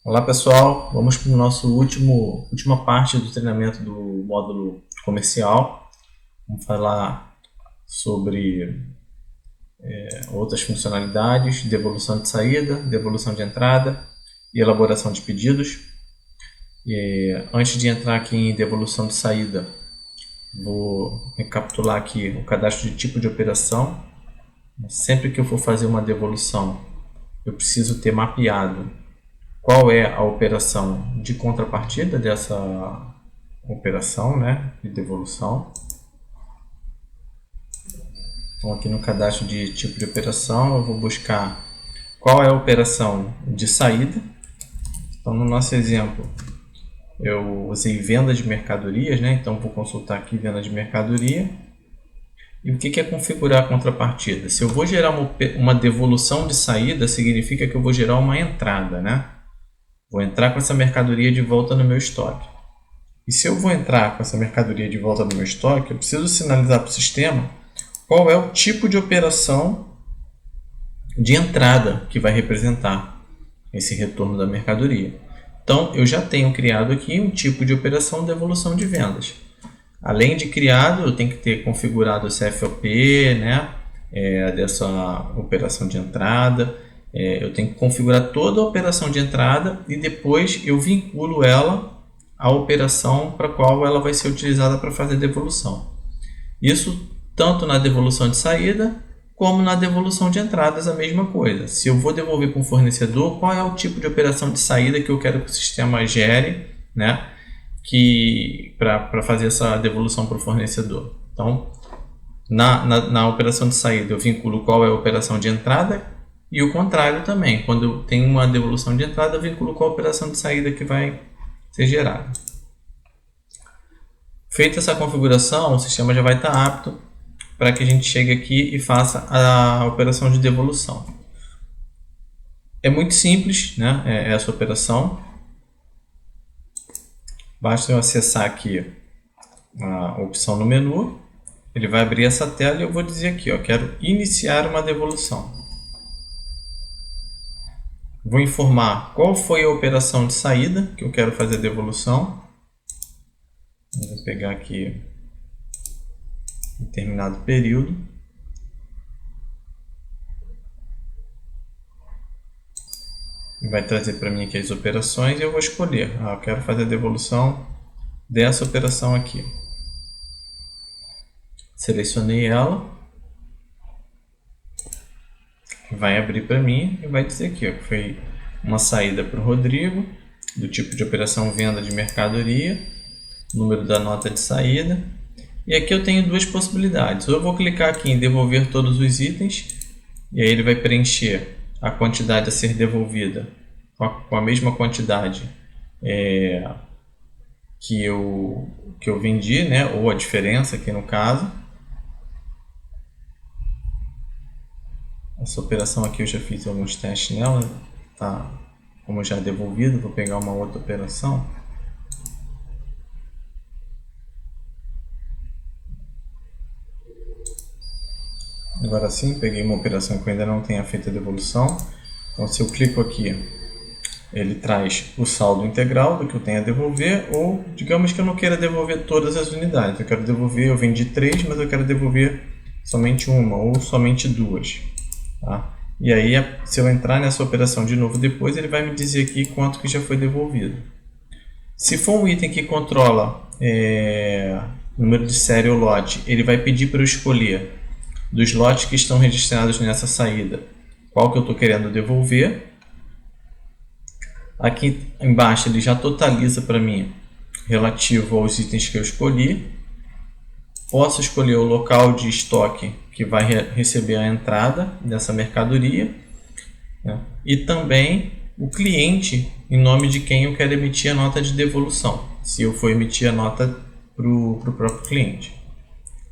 Olá pessoal, vamos para o nosso última parte do treinamento do módulo comercial. Vamos falar sobre outras funcionalidades, devolução de saída, devolução de entrada e elaboração de pedidos. Antes de entrar aqui em devolução de saída, vou recapitular aqui o cadastro de tipo de operação. Sempre que eu for fazer uma devolução, eu preciso ter mapeado qual é a operação de contrapartida dessa operação, né, de devolução. Então aqui no cadastro de tipo de operação eu vou buscar qual é a operação de saída. Então no nosso exemplo eu usei venda de mercadorias, né, então vou consultar aqui venda de mercadoria. E o que é configurar a contrapartida? Se eu vou gerar uma devolução de saída, significa que eu vou gerar uma entrada, né? Vou entrar com essa mercadoria de volta no meu estoque. E se eu vou entrar com essa mercadoria de volta no meu estoque, eu preciso sinalizar para o sistema qual é o tipo de operação de entrada que vai representar esse retorno da mercadoria. Então, eu já tenho criado aqui um tipo de operação de devolução de vendas. Além de criado, eu tenho que ter configurado o CFOP, né, dessa operação de entrada. Eu tenho que configurar toda a operação de entrada e depois eu vinculo ela à operação para a qual ela vai ser utilizada para fazer a devolução. Isso tanto na devolução de saída como na devolução de entradas, a mesma coisa. Se eu vou devolver para um fornecedor, qual é o tipo de operação de saída que eu quero que o sistema gere, né, para fazer essa devolução para o fornecedor. Então, na operação de saída, eu vinculo qual é a operação de entrada e o contrário também. Quando eu tenho uma devolução de entrada, eu vinculo qual a operação de saída que vai ser gerada. Feita essa configuração, o sistema já vai estar apto para que a gente chegue aqui e faça a operação de devolução. É muito simples, né, essa operação. Basta eu acessar aqui a opção no menu, ele vai abrir essa tela e eu vou dizer aqui, ó, quero iniciar uma devolução. Vou informar qual foi a operação de saída que eu quero fazer a devolução. Vou pegar aqui determinado período. Vai trazer para mim aqui as operações e eu vou escolher. Eu quero fazer a devolução dessa operação aqui. Selecionei ela. Vai abrir para mim e vai dizer aqui, ó, que foi uma saída para o Rodrigo, do tipo de operação venda de mercadoria, número da nota de saída. E aqui eu tenho duas possibilidades. Ou eu vou clicar aqui em devolver todos os itens, e aí ele vai preencher a quantidade a ser devolvida com a mesma quantidade que eu vendi, né? Ou a diferença aqui no caso. Essa operação aqui eu já fiz alguns testes nela, tá como já devolvido. Vou pegar uma outra operação. Agora sim, peguei uma operação que eu ainda não tenha feito a devolução. Então se eu clico aqui, ele traz o saldo integral do que eu tenho a devolver, ou digamos que eu não queira devolver todas as unidades. Eu quero devolver, eu vendi 3, mas eu quero devolver somente uma ou somente 2. Tá? E aí, se eu entrar nessa operação de novo depois, ele vai me dizer aqui quanto que já foi devolvido. Se for um item que controla número de série ou lote, ele vai pedir para eu escolher dos lotes que estão registrados nessa saída qual que eu estou querendo devolver. Aqui embaixo ele já totaliza para mim relativo aos itens que eu escolhi. Posso escolher o local de estoque que vai receber a entrada dessa mercadoria, né? E também o cliente em nome de quem eu quero emitir a nota de devolução, se eu for emitir a nota para o próprio cliente.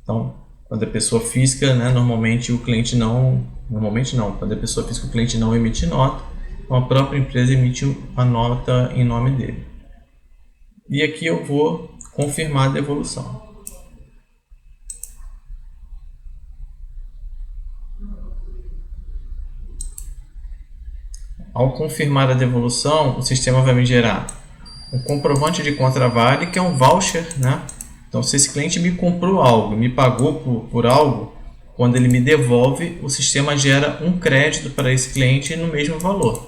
Então, quando a pessoa física, né, normalmente o cliente não, quando a pessoa física o cliente não emite nota, então a própria empresa emite a nota em nome dele. E aqui eu vou confirmar a devolução. Ao confirmar a devolução, o sistema vai me gerar um comprovante de contravale, que é um voucher, né? Então, se esse cliente me comprou algo, me pagou por algo, quando ele me devolve, o sistema gera um crédito para esse cliente no mesmo valor,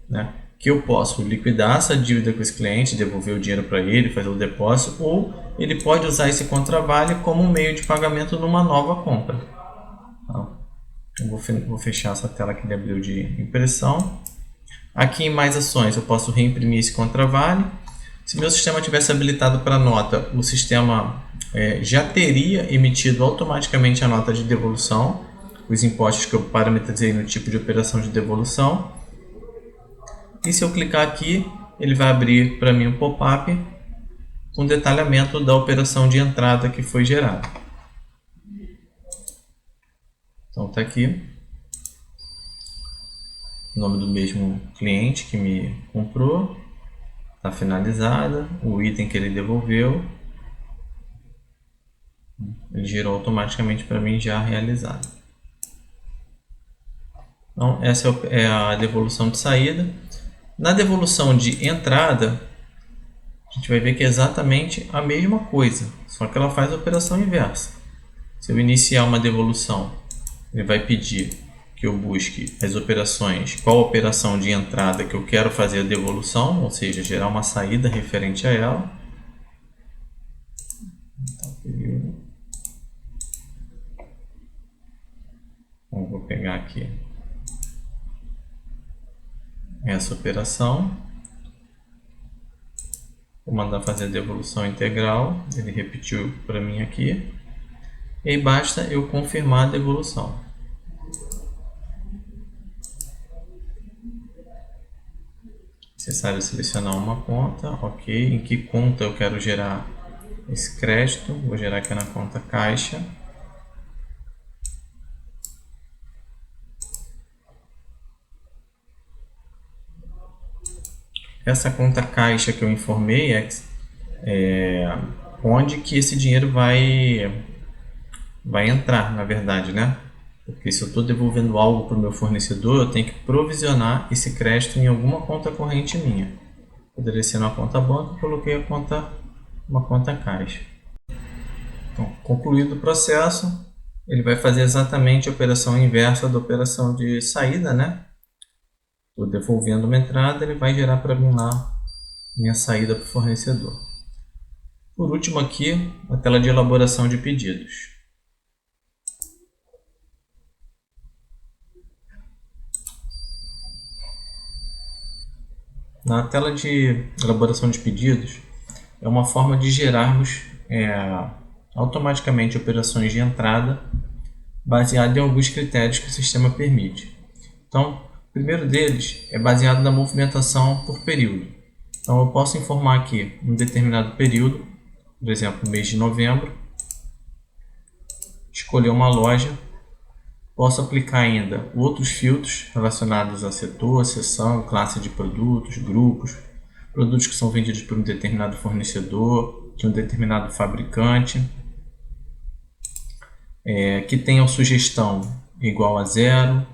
né? Que eu posso liquidar essa dívida com esse cliente, devolver o dinheiro para ele, fazer o depósito, ou ele pode usar esse contravale como um meio de pagamento numa nova compra. Então, eu vou fechar essa tela que ele abriu de impressão. Aqui em mais ações eu posso reimprimir esse contravale. Se meu sistema tivesse habilitado para nota, o sistema já teria emitido automaticamente a nota de devolução, os impostos que eu parametrizei no tipo de operação de devolução. E se eu clicar aqui, ele vai abrir para mim um pop-up com detalhamento da operação de entrada que foi gerada. Então está aqui o nome do mesmo cliente que me comprou, está finalizada, o item que ele devolveu, ele gerou automaticamente para mim já realizado. Então essa é a devolução de saída. Na devolução de entrada, a gente vai ver que é exatamente a mesma coisa, só que ela faz a operação inversa. Se eu iniciar uma devolução, ele vai pedir que eu busque as operações, qual operação de entrada que eu quero fazer a devolução, ou seja, gerar uma saída referente a ela. Então, vou pegar aqui essa operação, vou mandar fazer a devolução integral, ele repetiu para mim aqui, e aí basta eu confirmar a devolução. Necessário selecionar uma conta, ok, em que conta eu quero gerar esse crédito, vou gerar aqui na conta caixa. Essa conta caixa que eu informei é onde que esse dinheiro vai entrar, na verdade, né? Porque se eu estou devolvendo algo para o meu fornecedor, eu tenho que provisionar esse crédito em alguma conta corrente minha. Poderia ser uma conta banco, coloquei uma conta caixa. Então, concluído o processo, ele vai fazer exatamente a operação inversa da operação de saída, né? Estou devolvendo uma entrada, ele vai gerar para mim lá minha saída para o fornecedor. Por último aqui, a tela de elaboração de pedidos. Na tela de elaboração de pedidos, é uma forma de gerarmos automaticamente operações de entrada baseado em alguns critérios que o sistema permite. Então, o primeiro deles é baseado na movimentação por período. Então, eu posso informar aqui um determinado período, por exemplo, mês de novembro, escolher uma loja, posso aplicar ainda outros filtros relacionados a setor, seção, classe de produtos, grupos, produtos que são vendidos por um determinado fornecedor, de um determinado fabricante, que tenham sugestão igual a 0,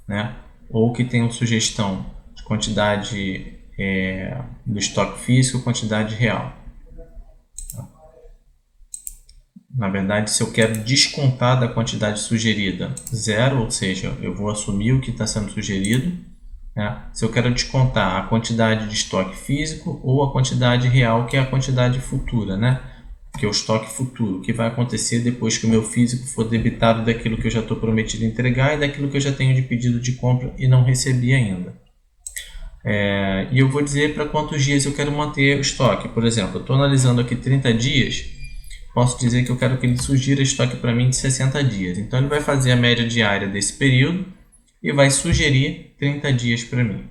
né? Ou que tenham sugestão de quantidade do estoque físico, quantidade real. Na verdade, se eu quero descontar da quantidade sugerida 0, ou seja, eu vou assumir o que está sendo sugerido, né? Se eu quero descontar a quantidade de estoque físico ou a quantidade real, que é a quantidade futura, né? Que é o estoque futuro, o que vai acontecer depois que o meu físico for debitado daquilo que eu já estou prometido entregar e daquilo que eu já tenho de pedido de compra e não recebi ainda. E eu vou dizer para quantos dias eu quero manter o estoque. Por exemplo, eu estou analisando aqui 30 dias, posso dizer que eu quero que ele sugira estoque para mim de 60 dias. Então ele vai fazer a média diária desse período e vai sugerir 30 dias para mim.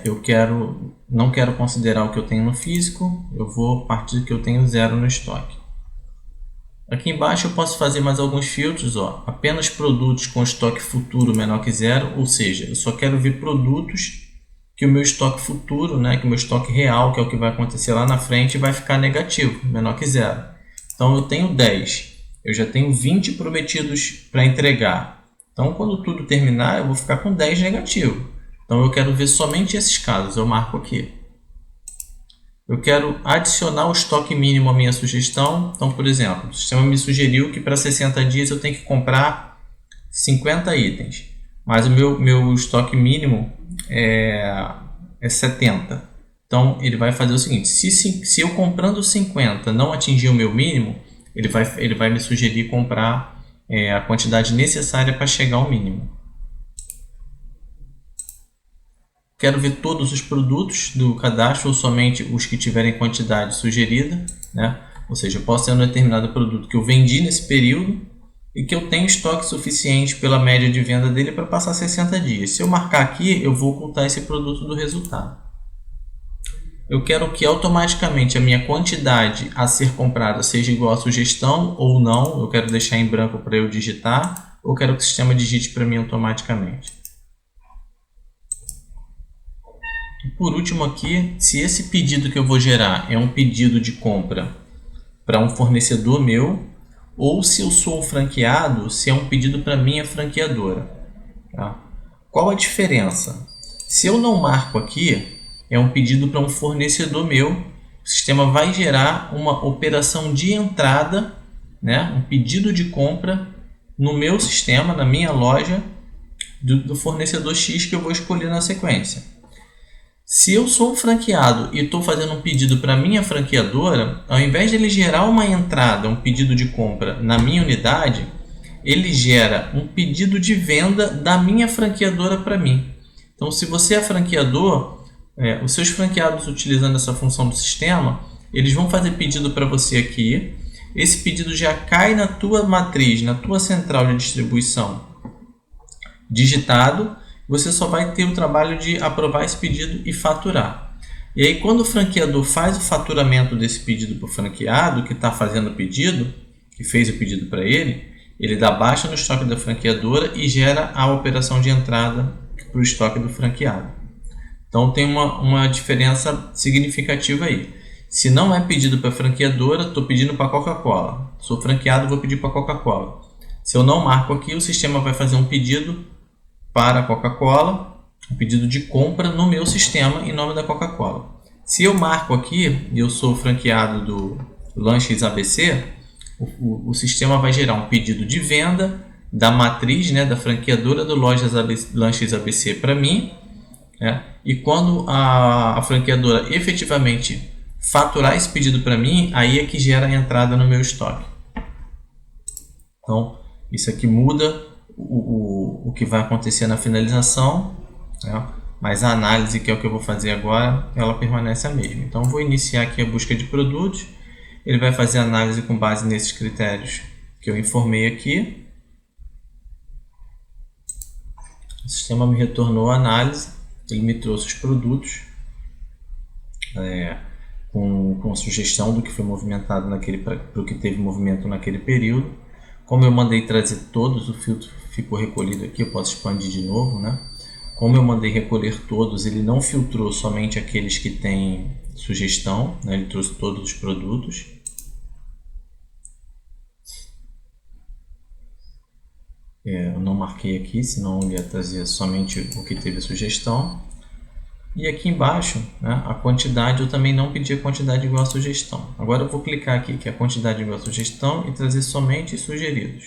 Eu não quero considerar o que eu tenho no físico, eu vou partir do que eu tenho 0 no estoque. Aqui embaixo eu posso fazer mais alguns filtros, apenas produtos com estoque futuro menor que 0, ou seja, eu só quero ver produtos que o meu estoque futuro, né, que o meu estoque real, que é o que vai acontecer lá na frente, vai ficar negativo, menor que 0. Então eu tenho 10, eu já tenho 20 prometidos para entregar. Então, quando tudo terminar, eu vou ficar com 10 negativo. Então, eu quero ver somente esses casos. Eu marco aqui. Eu quero adicionar o estoque mínimo à minha sugestão. Então, por exemplo, o sistema me sugeriu que para 60 dias eu tenho que comprar 50 itens. Mas o meu estoque mínimo é 70. Então, ele vai fazer o seguinte. Se eu comprando 50 não atingir o meu mínimo, ele vai me sugerir comprar a quantidade necessária para chegar ao mínimo. Quero ver todos os produtos do cadastro ou somente os que tiverem quantidade sugerida, né? Ou seja, eu posso ter um determinado produto que eu vendi nesse período e que eu tenho estoque suficiente pela média de venda dele para passar 60 dias. Se eu marcar aqui, eu vou ocultar esse produto do resultado. Eu quero que automaticamente a minha quantidade a ser comprada seja igual à sugestão ou não. Eu quero deixar em branco para eu digitar ou quero que o sistema digite para mim automaticamente. E por último aqui, se esse pedido que eu vou gerar é um pedido de compra para um fornecedor meu ou se eu sou franqueado, se é um pedido para minha franqueadora. Tá? Qual a diferença? Se eu não marco aqui, é um pedido para um fornecedor meu, o sistema vai gerar uma operação de entrada, né? Um pedido de compra no meu sistema, na minha loja, do fornecedor X que eu vou escolher na sequência. Se eu sou um franqueado e estou fazendo um pedido para minha franqueadora, ao invés de ele gerar uma entrada, um pedido de compra na minha unidade, ele gera um pedido de venda da minha franqueadora para mim. Então, se você é franqueador, os seus franqueados utilizando essa função do sistema, eles vão fazer pedido para você aqui. Esse pedido já cai na tua matriz, na tua central de distribuição digitado. Você só vai ter o trabalho de aprovar esse pedido e faturar. E aí, quando o franqueador faz o faturamento desse pedido para o franqueado que está fazendo o pedido, que fez o pedido para ele dá baixa no estoque da franqueadora e gera a operação de entrada para o estoque do franqueado. Então, tem uma diferença significativa aí. Se não é pedido para franqueadora, estou pedindo para Coca-Cola. Sou franqueado, vou pedir para Coca-Cola. Se eu não marco aqui, o sistema vai fazer um pedido para a Coca-Cola, um pedido de compra no meu sistema em nome da Coca-Cola. Se eu marco aqui, e eu sou franqueado do Lanches ABC, o sistema vai gerar um pedido de venda da matriz, né, da franqueadora do Lanches ABC para mim, né? E quando a franqueadora efetivamente faturar esse pedido para mim, aí é que gera a entrada no meu estoque. Então, isso aqui muda o que vai acontecer na finalização, né? Mas a análise, que é o que eu vou fazer agora, ela permanece a mesma. Então, eu vou iniciar aqui a busca de produtos. Ele vai fazer a análise com base nesses critérios que eu informei aqui. O sistema me retornou a análise. Ele me trouxe os produtos com sugestão do que foi movimentado para o que teve movimento naquele período. Como eu mandei trazer todos, o filtro ficou recolhido aqui, eu posso expandir de novo, né? Como eu mandei recolher todos, ele não filtrou somente aqueles que têm sugestão, né? Ele trouxe todos os produtos. Eu não marquei aqui, senão ele ia trazer somente o que teve sugestão. E aqui embaixo, né, a quantidade, eu também não pedi a quantidade igual à sugestão. Agora eu vou clicar aqui, que é a quantidade igual à sugestão, e trazer somente sugeridos.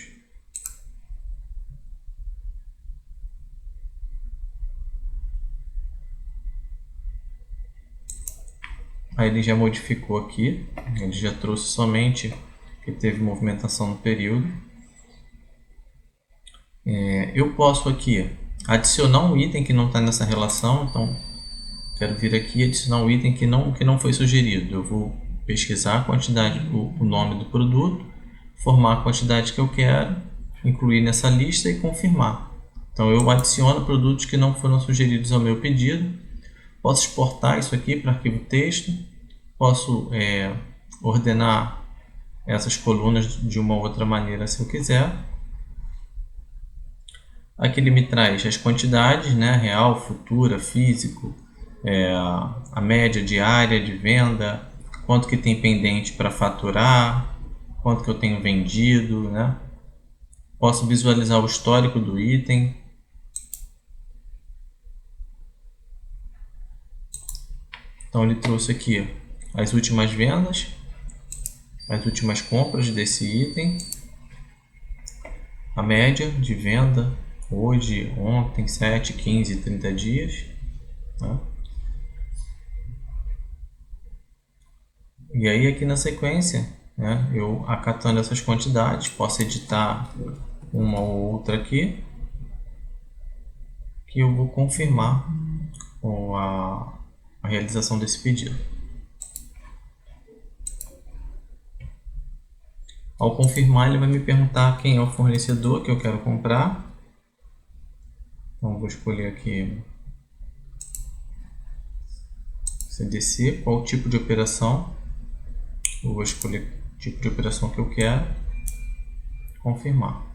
Aí ele já modificou aqui, ele já trouxe somente que teve movimentação no período. Eu posso aqui adicionar um item que não está nessa relação, então quero vir aqui e adicionar um item que não foi sugerido. Eu vou pesquisar a quantidade, o nome do produto, formar a quantidade que eu quero, incluir nessa lista e confirmar. Então eu adiciono produtos que não foram sugeridos ao meu pedido. Posso exportar isso aqui para arquivo texto. Posso ordenar essas colunas de uma outra maneira se eu quiser. Aqui ele me traz as quantidades, né? Real, futura, físico, a média diária de venda, quanto que tem pendente para faturar, quanto que eu tenho vendido, né? Posso visualizar o histórico do item. Então ele trouxe aqui as últimas vendas, as últimas compras desse item, a média de venda hoje, ontem, 7, 15, 30 dias. Tá? E aí aqui na sequência, né, eu acatando essas quantidades, posso editar uma ou outra aqui, que eu vou confirmar a realização desse pedido. Ao confirmar, ele vai me perguntar quem é o fornecedor que eu quero comprar. Então, vou escolher aqui CDC, qual o tipo de operação. Eu vou escolher o tipo de operação que eu quero. Confirmar.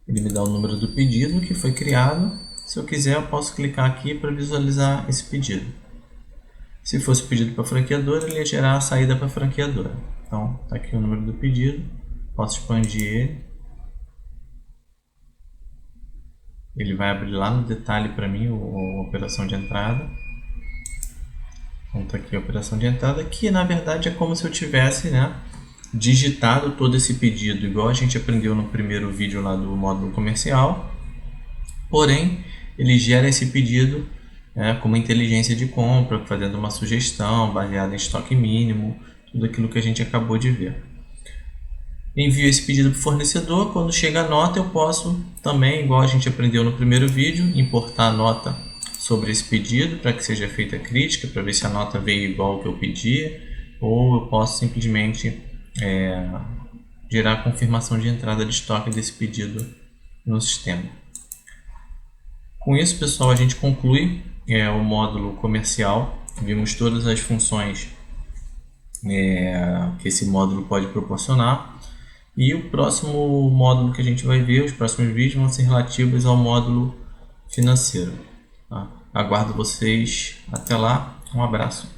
Ele me dá o número do pedido que foi criado. Se eu quiser, eu posso clicar aqui para visualizar esse pedido. Se fosse pedido para a franqueadora, ele ia gerar a saída para a franqueadora. Então, está aqui o número do pedido. Posso expandir ele. Ele vai abrir lá no detalhe para mim a operação de entrada. Então, está aqui a operação de entrada, que na verdade é como se eu tivesse, né, digitado todo esse pedido, igual a gente aprendeu no primeiro vídeo lá do módulo comercial. Porém, ele gera esse pedido com uma inteligência de compra, fazendo uma sugestão baseada em estoque mínimo, tudo aquilo que a gente acabou de ver. Envio esse pedido para o fornecedor. Quando chega a nota, eu posso também, igual a gente aprendeu no primeiro vídeo, importar a nota sobre esse pedido para que seja feita a crítica, para ver se a nota veio igual ao que eu pedi, ou eu posso simplesmente gerar a confirmação de entrada de estoque desse pedido no sistema. Com isso, pessoal, a gente conclui o módulo comercial. Vimos todas as funções que esse módulo pode proporcionar. E o próximo módulo que a gente vai ver, os próximos vídeos, vão ser relativos ao módulo financeiro. Tá? Aguardo vocês. Até lá. Um abraço.